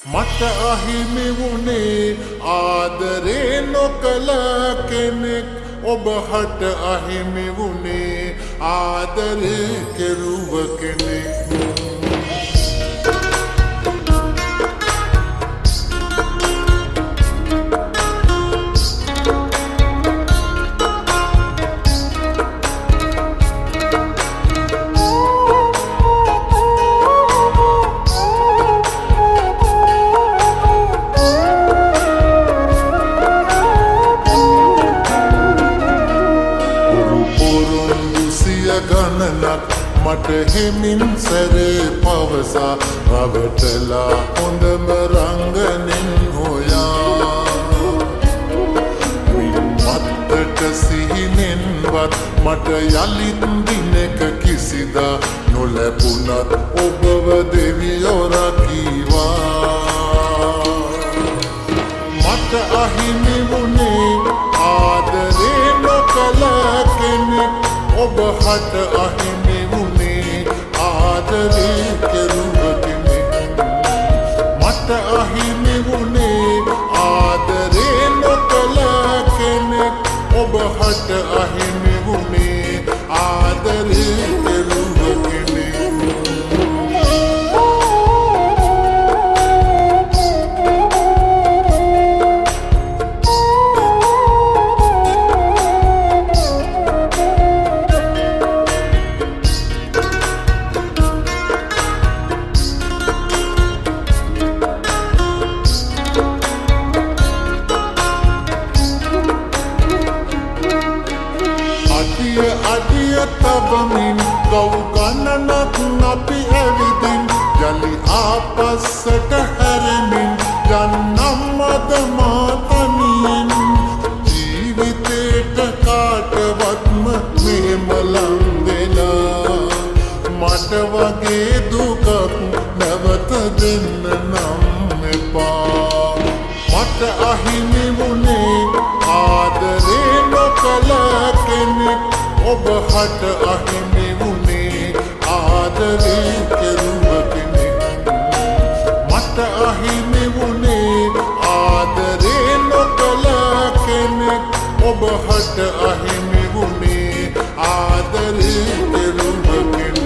මට අහිමි වුණේ ආදරේ නොකළ කෙනෙක් ඔබහට අහිමි වුණේ ආදරේ කෙරුව කෙනෙක් ගණනක් මට හිමින් සැරේ පවසා රවටලා හොඳම රංගනින් හොයා මත්තට සිහිනෙන්වත් මට යළිත් දිනක කිසිදා නොලැබුණත් ඔබව දෙවියෝ රකීවා මට අහිමි වුණේ ආදරේ නොකළ කෙනෙක් ඔබහට අහිමි වුණේ ආදරේ කෙරුව කෙනෙක් මට අහිමි වුණේ ආදරේ නොකළ කෙනෙක් ඔබහට අහිමි වුණේ ආදරේ කෙරුව කෙනෙක් අඩිය තබමින් ගව් ගණනක් අපි ඇවිදින් යලි ආපස්සට හැරෙමින් යන්නම් අද මා තනියෙන් ජීවිතේට කාටවත්ම මෙහෙම ලං වෙලා මට වගේ දුකක් නැවත දෙන්න නම් එපා මට අහිමි වුණේ ආදරේ නොකළ කෙනෙක් ඔබහට අහිමි වුණේ ආදරේ කෙරුව කෙනෙක් මට අහිමි වුණේ ආදරේ නොකළ කෙනෙක් ඔබහට අහිමි වුණේ ආදරේ කෙරුව කෙනෙක්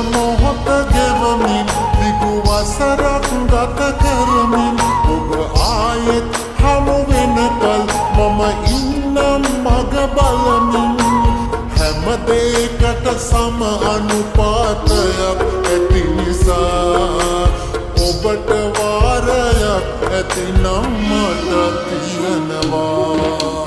මොහොත ගෙවමින් දිගු වසරක් ගත කරමින් ඔබ ආයෙත් හමු වෙනකල් මම ඉන්නම් මග බලමින් හැම දෙයකට සම අනුපාතයක් ඇති නිසා ඔබට වාරයක් ඇතිනම් මට තියෙනවා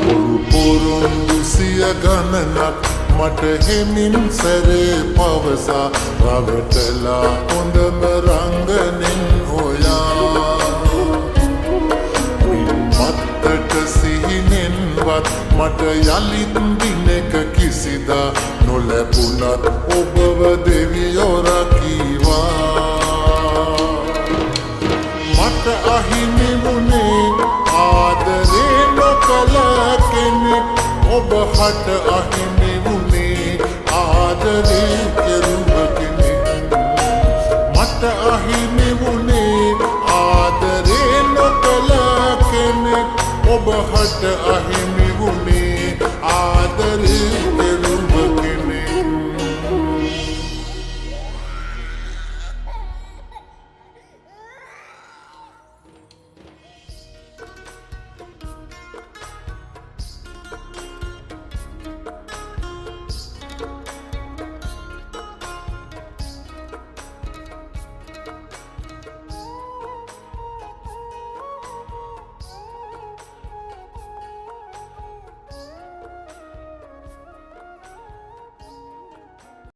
පොරොන්දු සිය ගණනක් මට හිමින් සැරේ පවසා රවටලා හොඳම රංගනින් හොයා මත්තට සිහිනෙන්වත් මට යළිත් දිනක කිසිදා නොලැබුණත් ඔබව දෙවියෝ රකීවා මට අහිමි වුණේ ආදරේ නොකළ කෙනෙක් ඔබහට අහිමි වුණේ ආදරේ කෙරුව කෙනෙක් මට අහිමි වුණේ ආදරේ නොකළ කෙනෙක් ඔබහට